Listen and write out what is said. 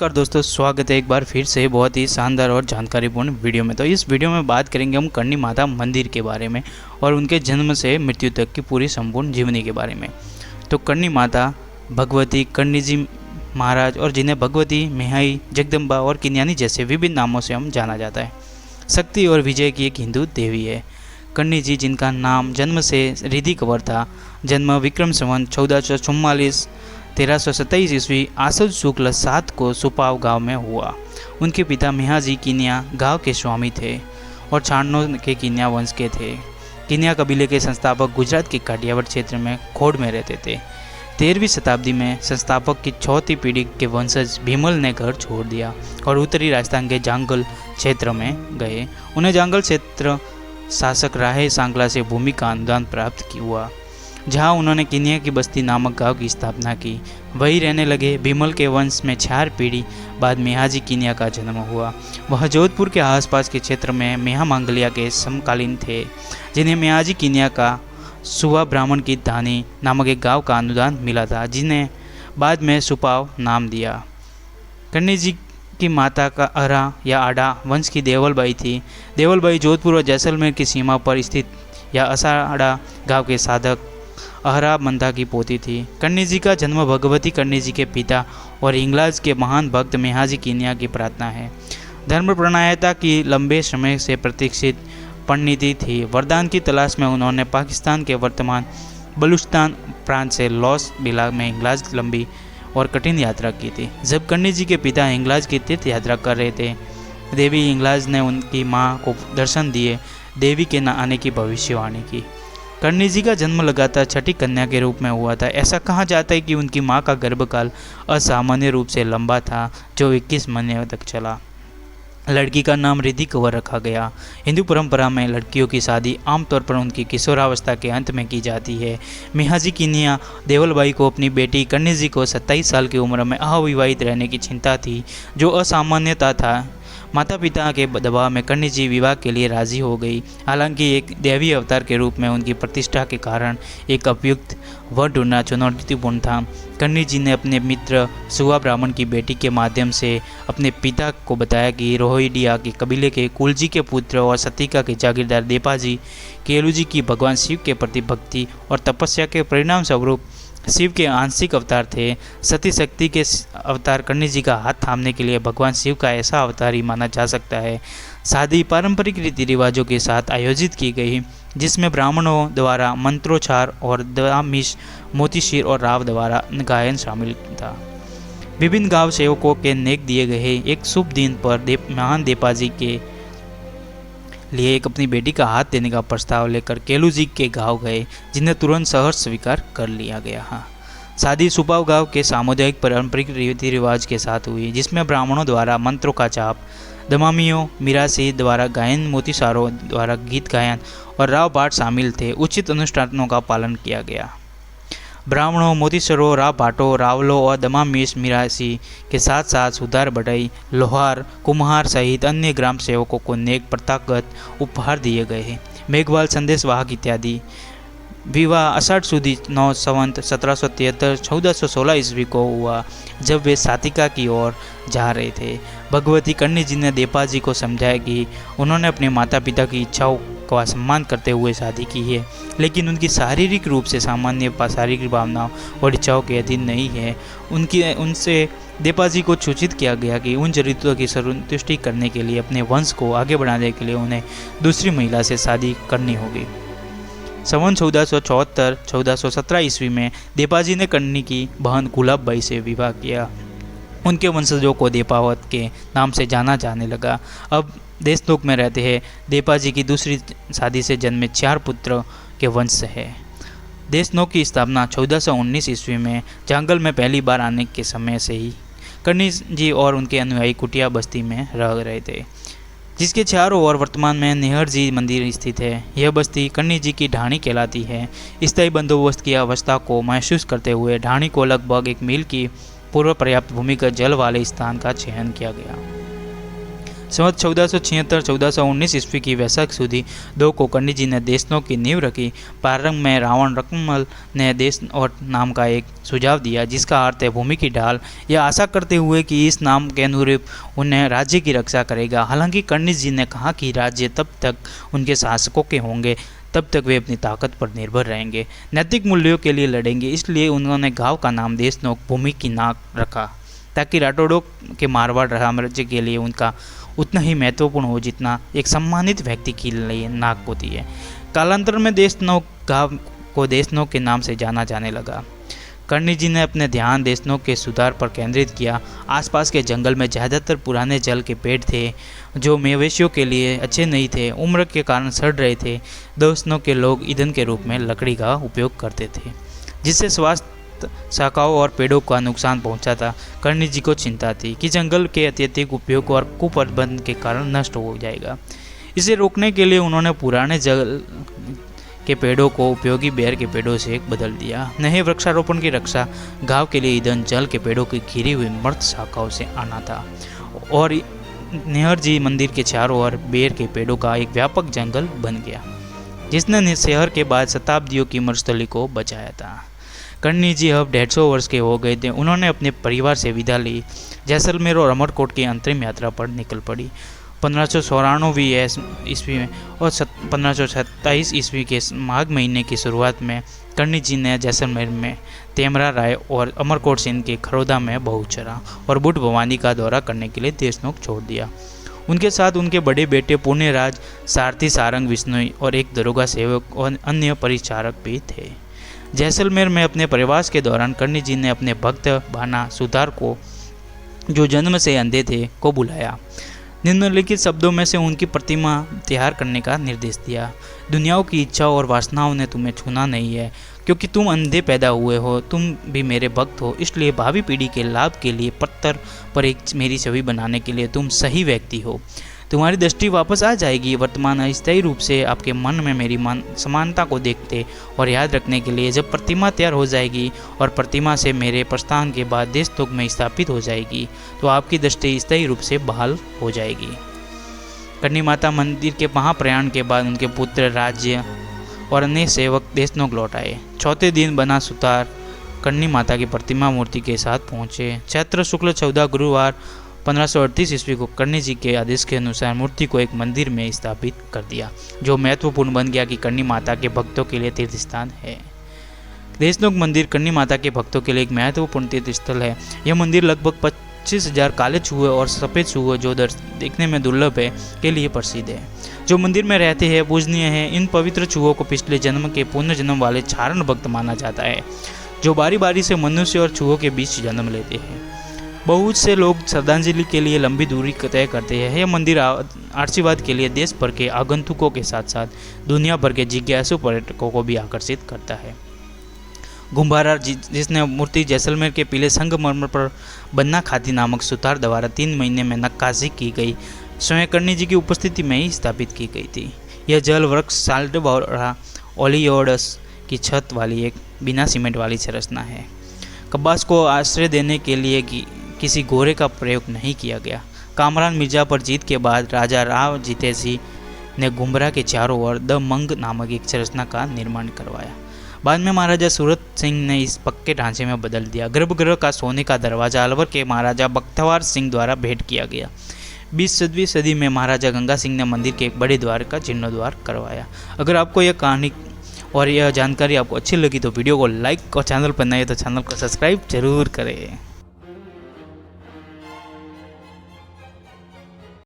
नमस्कार दोस्तों, स्वागत है एक बार फिर से बहुत ही शानदार और जानकारीपूर्ण वीडियो में। तो इस वीडियो में बात करेंगे हम करणी माता मंदिर के बारे में और उनके जन्म से मृत्यु तक की पूरी संपूर्ण जीवनी के बारे में। तो करणी माता भगवती, करणी जी महाराज और जिन्हें भगवती, मेहाई, जगदम्बा और किन्यानी जैसे विभिन्न नामों से हम जाना जाता है, शक्ति और विजय की एक हिंदू देवी है। करणी जी, जिनका नाम जन्म से रिद्धि कंवर था, जन्म विक्रम संवत 1444 1327 ईस्वी आसुद शुक्ल 7 को सुपाव गांव में हुआ। उनके पिता मेहाजी किन्या गांव के स्वामी थे और छाणनों के किन्या वंश के थे। किन्या कबीले के संस्थापक गुजरात के काठियावाड़ क्षेत्र में खोड़ में रहते थे। 13वीं शताब्दी में संस्थापक की चौथी पीढ़ी के वंशज भीमल ने घर छोड़ दिया और उत्तरी राजस्थान के जांगल क्षेत्र में गए। उन्हें जांगल क्षेत्र शासक राहे सांगला से भूमि का अनुदान प्राप्त हुआ, जहां उन्होंने किन्या की बस्ती नामक गांव की स्थापना की। वही रहने लगे। भीमल के वंश में 4 पीढ़ी बाद मेहाजी किन्या का जन्म हुआ। वह जोधपुर के आसपास के क्षेत्र में मेहा मांगलिया के समकालीन थे, जिन्हें मेहाजी किन्या का सुवा ब्राह्मण की धानी नामक एक गांव का अनुदान मिला था, जिन्हें बाद में सुपाव नाम दिया। करणी जी की माता का अरा या आडा वंश की देवलबाई थी। देवलबाई जोधपुर और जैसलमेर की सीमा पर स्थित या असाड़ा गांव के साधक अहरा मंदा की पोती थी। करणी जी का जन्म भगवती करणी जी के पिता और इंग्लैंड के महान भक्त मेहाजी किन्या की प्रार्थना है। धर्म प्रणायता की लंबे समय से प्रतीक्षित पंडिती थी। वरदान की तलाश में उन्होंने पाकिस्तान के वर्तमान बलूचिस्तान प्रांत से लॉस बिला में इंग्लैंड लंबी और कठिन यात्रा की थी। जब करणी जी के पिता इंग्लैंड की तीर्थ यात्रा कर रहे थे, देवी इंग्लैंड ने उनकी मां को दर्शन दिए, देवी के न आने की भविष्यवाणी की। करणी जी का जन्म लगातार छठी कन्या के रूप में हुआ था। ऐसा कहा जाता है कि उनकी मां का गर्भकाल असामान्य रूप से लंबा था, जो 21 महीने तक चला। लड़की का नाम रिद्धि कंवर रखा गया। हिंदू परंपरा में लड़कियों की शादी आमतौर पर उनकी किशोरावस्था के अंत में की जाती है। मेहाजी किन्या देवलबाई को अपनी बेटी करणी जी को 27 साल की उम्र में अविवाहित रहने की चिंता थी, जो असामान्यता था। माता पिता के दबाव में करणी जी विवाह के लिए राजी हो गई। हालांकि एक दैवी अवतार के रूप में उनकी प्रतिष्ठा के कारण एक उपयुक्त वर ढूंढना चुनौतीपूर्ण था। करणी जी ने अपने मित्र सुवा ब्राह्मण की बेटी के माध्यम से अपने पिता को बताया कि रोहिडिया के कबीले के कुलजी के पुत्र और सतिका के जागीरदार देपाजी केलूजी की भगवान शिव के प्रति भक्ति और तपस्या के परिणाम स्वरूप शिव के आंशिक अवतार थे। सती शक्ति के अवतार करणी जी का हाथ थामने के लिए भगवान शिव का ऐसा अवतार ही माना जा सकता है। शादी पारंपरिक रीति रिवाजों के साथ आयोजित की गई, जिसमें ब्राह्मणों द्वारा मंत्रोच्चार और दवामिश, मोतीशीर और राव द्वारा गायन शामिल था। विभिन्न गांव सेवकों के नेक दिए गए एक शुभ दिन पर महान देपाजी के लिए एक अपनी बेटी का हाथ देने का प्रस्ताव लेकर केलूजी के गांव गए, जिन्हें तुरंत सहर्ष स्वीकार कर लिया गया। शादी सुपाव गांव के सामुदायिक पारंपरिक रीति रिवाज के साथ हुई, जिसमें ब्राह्मणों द्वारा मंत्रों का जाप, दमामियों मिरासी द्वारा गायन, मोतीसारों द्वारा गीत गायन और राव भाट शामिल थे। उचित अनुष्ठानों का पालन किया गया। ब्राह्मणों, मोतीसरों, राव भाटों, रावलों और दमामीश मिरासी के साथ साथ सुधार बढ़ई, लोहार, कुम्हार सहित अन्य ग्राम सेवकों को नेक प्रथागत उपहार दिए गए हैं। मेघवाल, संदेशवाहक इत्यादि। विवाह आषाढ़ सुदी 9 संवत 1773 1416 ईस्वी को हुआ, जब वे सातिका की ओर जा रहे थे। भगवती करणी जी ने देपाजी को समझाया कि उन्होंने अपने माता पिता की इच्छाओं का सम्मान करते हुए शादी की है, लेकिन उनकी शारीरिक रूप से सामान्य शारीरिक भावनाओं और इच्छाओं के अधीन नहीं है। उनसे देपाजी को सूचित किया गया कि उन जरूरतों की संतुष्टि करने के लिए अपने वंश को आगे बढ़ाने के लिए उन्हें दूसरी महिला से शादी करनी होगी। संवत 1474-1417 ईस्वी में देपाजी ने करणी की बहन गुलाबबाई से विवाह किया। उनके वंशजों को देपावत के नाम से जाना जाने लगा। अब देशनोक में रहते हैं। देपाजी की दूसरी शादी से जन्मे 4 पुत्र के वंश है। देशनोक की स्थापना 1419 ईस्वी में जंगल में पहली बार आने के समय से ही करणी जी और उनके अनुयायी कुटिया बस्ती में रह रहे थे, जिसके चारों ओर वर्तमान में निहर जी मंदिर स्थित है। यह बस्ती करणी जी की ढाणी कहलाती है। स्थायी बंदोबस्त की अवस्था को महसूस करते हुए ढाणी को लगभग 1 मील की पूर्व पर्याप्त भूमिगत जल वाले स्थान का चयन किया गया। संवत 1476-1419 ईस्वी की वैशाख सुधी 2 को कर्णी जी ने देशनोक की नींव रखी। प्रारंभ में रावण रकमल ने देशनोक नाम का एक सुझाव दिया, जिसका अर्थ है भूमि की ढाल, यह आशा करते हुए कि इस नाम के अनुरूप उन्हें राज्य की रक्षा करेगा। हालांकि कर्णी जी ने कहा कि राज्य तब तक उनके शासकों के होंगे, तब तक वे अपनी ताकत पर निर्भर रहेंगे, नैतिक मूल्यों के लिए लड़ेंगे। इसलिए उन्होंने गांव का नाम देशनोक भूमि की नाक रखा, ताकि राठौड़ों के मारवाड़ साम्राज्य के लिए उनका उतना ही महत्वपूर्ण हो जितना एक सम्मानित व्यक्ति के लिए नाक होती है। कालांतर में देशनोक गांव को देशनोक के नाम से जाना जाने लगा। कर्णी जी ने अपने ध्यान देशनोक के सुधार पर केंद्रित किया। आसपास के जंगल में ज़्यादातर पुराने जल के पेड़ थे, जो मवेशियों के लिए अच्छे नहीं थे, उम्र के कारण सड़ रहे थे। देशनोक के लोग ईंधन के रूप में लकड़ी का उपयोग करते थे, जिससे स्वास्थ्य, शाखाओं और पेड़ों का नुकसान पहुंचा था। कर्णी जी को चिंता थी कि जंगल के अत्यधिक उपयोग और कुप्रबंध के कारण नष्ट हो जाएगा। इसे रोकने के लिए उन्होंने पुराने जल के पेड़ों को उपयोगी बेर के पेड़ों से बदल दिया। नए वृक्षारोपण की रक्षा गांव के लिए ईंधन जल के पेड़ों की घिरी हुई मर्द शाखाओं से आना था, और नेहर जी मंदिर के चारों ओर बेर के पेड़ों का एक व्यापक जंगल बन गया, जिसने शहर के बाद शताब्दियों की मरुस्थली को बचाया था। कर्णी जी अब 150 वर्ष के हो गए थे। उन्होंने अपने परिवार से विदा ली, जैसलमेर और अमरकोट की अंतरिम यात्रा पर निकल पड़ी। 1594 ईस्वी में और 1527 ईस्वी के माघ महीने की शुरुआत में कर्णी जी ने जैसलमेर में तेमरा राय और अमरकोट सिंह के खरोदा में बहुचरा और बुट भवानी का दौरा करने के लिए देशनोक छोड़ दिया। उनके साथ उनके बड़े बेटे पुण्यराज, सारथी सारंग विष्णु और एक दरोगा सेवक और अन्य परिचारक भी थे। जैसलमेर में अपने प्रवास के दौरान कर्णी जी ने अपने भक्त भाना सुतार को, जो जन्म से अंधे थे, को बुलाया। निम्नलिखित शब्दों में से उनकी प्रतिमा तैयार करने का निर्देश दिया। दुनियाओं की इच्छाओं और वासनाओं ने तुम्हें छूना नहीं है, क्योंकि तुम अंधे पैदा हुए हो, तुम भी मेरे भक्त हो। इसलिए भावी पीढ़ी के लाभ के लिए पत्थर पर एक मेरी छवि बनाने के लिए तुम सही व्यक्ति हो। तुम्हारी दृष्टि वापस आ जाएगी। वर्तमान अस्थायी रूप से आपके मन में मेरी समानता को देखते और याद रखने के लिए जब प्रतिमा तैयार हो जाएगी और प्रतिमा से मेरे प्रस्थान के बाद देशनोक में स्थापित हो जाएगी, तो आपकी दृष्टि स्थायी रूप से बहाल हो जाएगी। कर्णी माता मंदिर के महाप्रयाण के बाद उनके पुत्र, राज्य और अन्य सेवक देशनोक लौट आए। चौथे दिन बना सुतार कर्णी माता की प्रतिमा मूर्ति के साथ पहुँचे। चैत्र शुक्ल 14 गुरुवार 1538 ईस्वी को कर्णी जी के आदेश के अनुसार मूर्ति को एक मंदिर में स्थापित कर दिया, जो महत्वपूर्ण बन गया कि कर्णी माता के भक्तों के लिए तीर्थ स्थान है। देशनोक मंदिर कर्णी माता के भक्तों के लिए एक महत्वपूर्ण तीर्थ स्थल है। यह मंदिर लगभग 25,000 काले चूहे और सफ़ेद चूहे, जो देखने में दुर्लभ है, के लिए प्रसिद्ध है। जो मंदिर में रहते हैं पूजनीय है। इन पवित्र चूहों को पिछले जन्म के पुनर्जन्म वाले चारण भक्त माना जाता है, जो बारी बारी से मनुष्य और चूहों के बीच जन्म लेते हैं। बहुत से लोग श्रद्धांजलि के लिए लंबी दूरी तय करते हैं। यह मंदिर आशीर्वाद के लिए देश भर के आगंतुकों के साथ साथ दुनिया भर के जिज्ञासु पर्यटकों को भी आकर्षित करता है। गुम्बारा, जिसने मूर्ति जैसलमेर के पीले संगमरमर पर बन्ना खाती नामक सुतार द्वारा 3 महीने में नक्काशी की गई, स्वयं कर्णी जी की उपस्थिति में ही स्थापित की गई थी। यह जल वृक्ष साल्टबोरा ओलियोडस की छत वाली एक बिना सीमेंट वाली संरचना है। कब्बास को आश्रय देने के लिए किसी घोड़े का प्रयोग नहीं किया गया। कामरान मिर्जा पर जीत के बाद राजा राव जीतेसी ने गुम्बरा के चारों ओर द मंग नामक एक संरचना का निर्माण करवाया। बाद में महाराजा सूरत सिंह ने इस पक्के ढांचे में बदल दिया। गर्भगृह का सोने का दरवाजा अलवर के महाराजा बख्तवार सिंह द्वारा भेंट किया गया। 20वीं सदी में महाराजा गंगा सिंह ने मंदिर के एक बड़े द्वार का जीर्णोद्धार करवाया। अगर आपको यह कहानी और यह जानकारी आपको अच्छी लगी तो वीडियो को लाइक और चैनल पर नए तो चैनल को सब्सक्राइब जरूर करें।